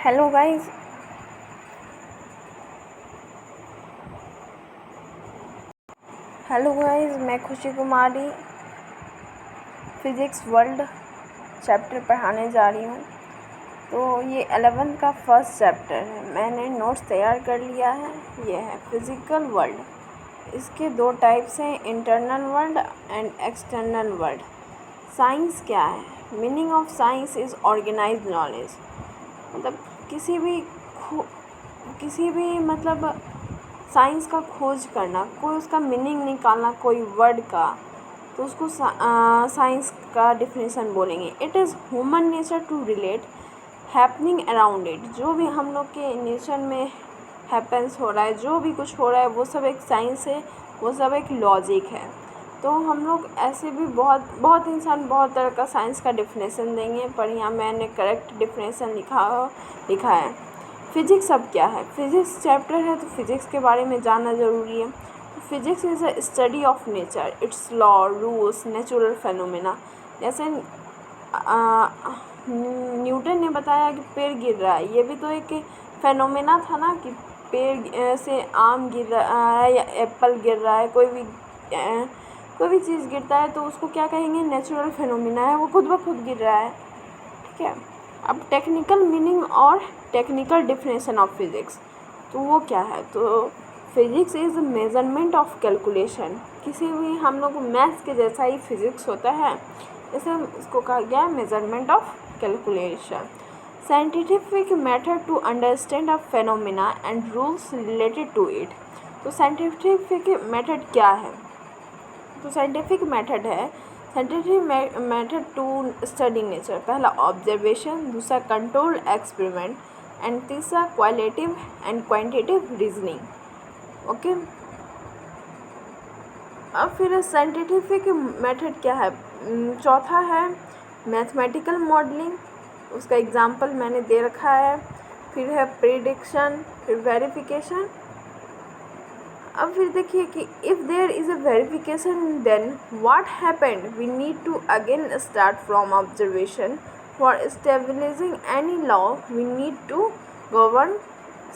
Hello guys. मैं खुशी कुमारी physics world chapter पढ़ाने जा रही हूँ। तो ये 11th का फर्स्ट चैप्टर है। मैंने नोट्स तैयार कर लिया है। ये है फिज़िकल वर्ल्ड। इसके दो टाइप्स हैं, internal world and external world. Science क्या है? Meaning of science is organised knowledge. मतलब किसी भी मतलब साइंस का खोज करना, कोई उसका मीनिंग निकालना कोई वर्ड का, तो उसको साइंस का डिफिनेशन बोलेंगे। It is human nature to relate happening around it. जो भी हम लोग के नेचर में हैपन्स हो रहा है, जो भी कुछ हो रहा है, वो सब एक साइंस है, वो सब एक लॉजिक है। तो हम लोग ऐसे भी बहुत इंसान बहुत तरह का साइंस का डिफिनेशन देंगे, पर यहाँ मैंने करेक्ट डिफिनेशन लिखा है। फिज़िक्स अब क्या है? फिज़िक्स चैप्टर है तो फिज़िक्स के बारे में जानना ज़रूरी है। Physics is a study of nature, it's law, rules, natural phenomena. जैसे न्यूटन ने बताया कि पेड़ गिर रहा है, ये भी तो एक फेनोमेना था ना, कि पेड़ से आम गिर रहा है या एप्पल गिर रहा है, कोई भी चीज़ गिरता है तो उसको क्या कहेंगे? नेचुरल फेनोमेना है, वो खुद ब खुद गिर रहा है। ठीक है। अब टेक्निकल मीनिंग और टेक्निकल डिफिनेशन ऑफ फिज़िक्स, तो वो क्या है? तो physics is measurement of calculation. किसी भी हम लोग मैथ्स के जैसा ही फिज़िक्स होता है, जैसे इसको कहा गया है measurement of calculation. Scientific method to understand a phenomena and rules related to it. तो साइंटिफिक मेथड क्या है? तो scientific method to study nature. पहला ऑब्जर्वेशन, दूसरा कंट्रोल एक्सपेरिमेंट एंड तीसरा qualitative and quantitative reasoning. Okay. अब फिर साइंटिफिक मेथड क्या है? चौथा है मैथमेटिकल मॉडलिंग, उसका एग्जांपल मैंने दे रखा है। फिर है प्रिडिक्शन, फिर वेरिफिकेशन। अब फिर देखिए कि if there is a verification then what happened, we need to again start from observation. For stabilising any law we need to govern.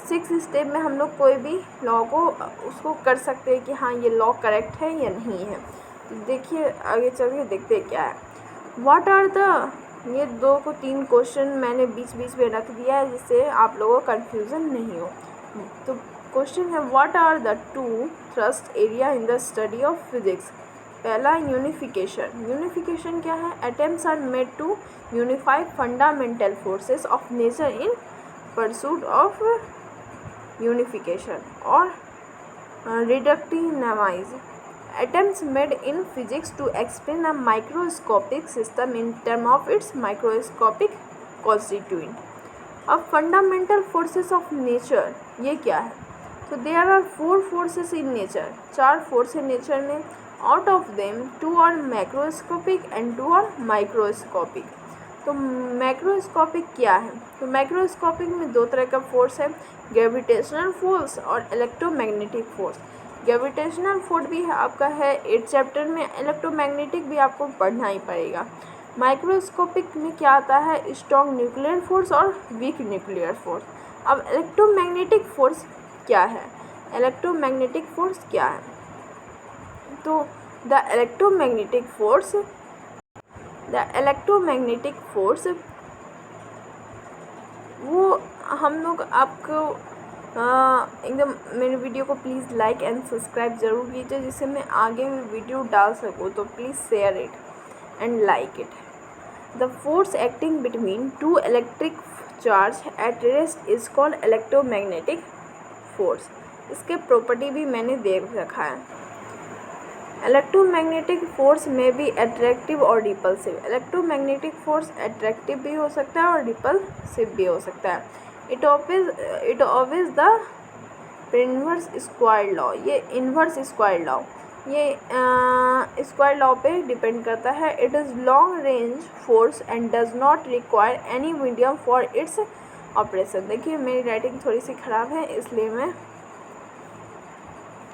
6 step में हम लोग कोई भी लॉ को उसको कर सकते हैं कि हाँ ये लॉ करेक्ट है या नहीं है। तो देखिए आगे चल के देखते हैं क्या है। व्हाट आर द, ये 2 को 3 क्वेश्चन मैंने बीच बीच में रख दिया है जिससे आप लोगों को कन्फ्यूज़न नहीं हो। तो क्वेश्चन है what are the two thrust area in the study of physics. पहला यूनिफिकेशन। यूनिफिकेशन क्या है? Attempts are made to unify fundamental forces of nature in pursuit of unification. और reductive attempts made in physics to explain a microscopic system in terms of its microscopic constituent. अब fundamental forces of nature ये क्या है? तो there are 4 forces in nature, 4 force है nature में। Out of them 2 are macroscopic and 2 are microscopic. तो macroscopic क्या है? तो मैक्रोस्कोपिक में 2 तरह का फोर्स है, ग्रेविटेशनल फोर्स और इलेक्ट्रोमैग्नेटिक फोर्स। ग्रेविटेशनल फोर्स भी आपका है 8th चैप्टर में, इलेक्ट्रोमैग्नेटिक भी आपको पढ़ना ही पड़ेगा। माइक्रोस्कोपिक में क्या आता है? स्ट्रॉन्ग न्यूक्लियर फोर्स और वीक न्यूक्लियर फोर्स। अब इलेक्ट्रोमैग्नेटिक फोर्स क्या है? इलेक्ट्रोमैग्नेटिक फोर्स क्या है? तो द इलेक्ट्रोमैग्नेटिक फोर्स वो हम लोग आपको एकदम मेरे वीडियो को प्लीज़ लाइक एंड सब्सक्राइब ज़रूर कीजिए, जिससे मैं आगे भी वीडियो डाल सकूँ। तो please share it and like it. The force acting between 2 electric charge at rest is called electromagnetic force. इसके प्रॉपर्टी भी मैंने दे रखा है। इलेक्ट्रोमैग्नेटिक फोर्स में भी अट्रैक्टिव और रिपल्सिव। इलेक्ट्रोमैग्नेटिक फोर्स अट्रैक्टिव भी हो सकता है और रिपल्सिव भी हो सकता है। It obvious the inverse square law. ये इन्वर्स स्क्वायर लॉ, ये स्क्वायर लॉ पे डिपेंड करता है। It is long range force and does not require any medium for its operation. देखिए मेरी राइटिंग थोड़ी सी ख़राब है, इसलिए मैं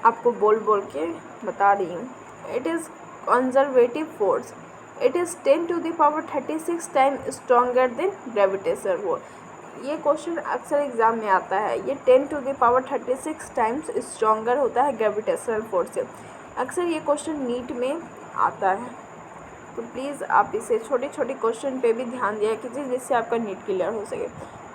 आपको बोल के बता रही हूँ। It is conservative force. It is 10 to the power 36 time stronger than gravitational force. ये क्वेश्चन अक्सर एग्ज़ाम में आता है। ये 10⁻36 टाइम्स स्ट्रॉन्गर होता है ग्रेविटेशनल फोर्स से। अक्सर ये क्वेश्चन नीट में आता है, तो प्लीज़ आप इसे छोटे छोटे क्वेश्चन पे भी ध्यान दिया कीजिए जिससे आपका नीट क्लियर हो सके।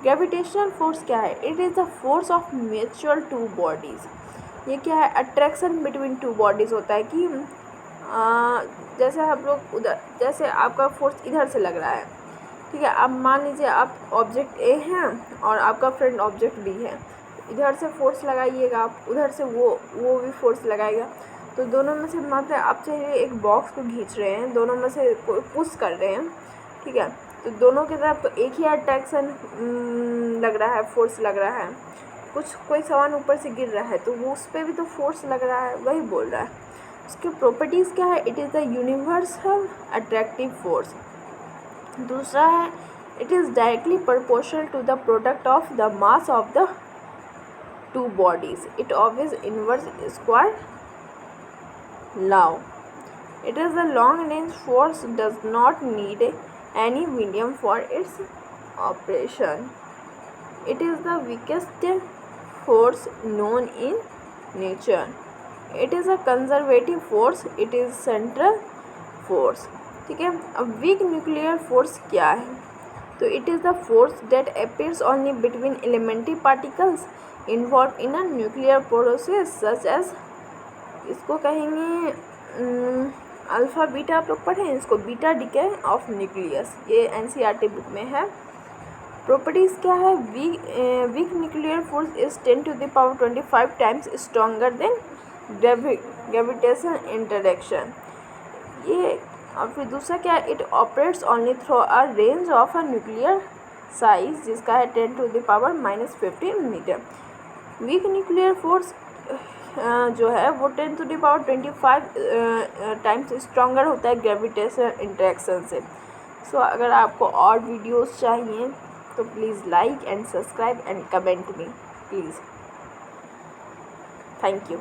ग्रेविटेशनल फोर्स क्या है? It is the force of mutual to bodies. ये क्या है? अट्रैक्शन बिटवीन टू बॉडीज़ होता है कि जैसे हम लोग उधर, जैसे आपका फोर्स इधर से लग रहा है, ठीक है। अब मान लीजिए आप ऑब्जेक्ट ए हैं और आपका फ्रेंड ऑब्जेक्ट बी है, इधर से फोर्स लगाइएगा आप, उधर से वो भी फोर्स लगाएगा, तो दोनों में से मतलब आप चाहे एक बॉक्स को खींच रहे हैं, दोनों में से पुश कर रहे हैं, ठीक है, तो दोनों की तरफ तो एक ही अट्रैक्शन लग रहा है, फोर्स लग रहा है। कोई सामान ऊपर से गिर रहा है तो वो उस पर भी तो फोर्स लग रहा है, वही बोल रहा है। उसकी प्रॉपर्टीज़ क्या है? It is the universal attractive force. दूसरा है it is directly proportional to the product of the mass of the two bodies. It always inverse square law. It is the long range force does not need any medium for its operation. It is the weakest force known in nature. It is a conservative force. It is central force, ठीक है। अब weak nuclear force क्या है? तो it is the force that appears only between elementary particles involve in a nuclear process such as, इसको कहेंगे alpha beta, आप लोग पढ़ें इसको, बीटा डिके ऑफ न्यूक्लियस, ये NCERT बुक में है। प्रॉपर्टीज़ क्या है? Weak nuclear force is 10⁻25 times stronger than gravitation interaction. ये और फिर दूसरा क्या है? It operates only through a range of a nuclear size जिसका है 10⁻⁻15 मीटर। वीक न्यूक्लियर फोर्स जो है वो 10⁻25 टाइम्स स्ट्रॉन्गर होता है ग्रेविटेशन इंटरेक्शन से। सो अगर आपको और वीडियोस चाहिए तो please like and subscribe and comment me please. Thank you.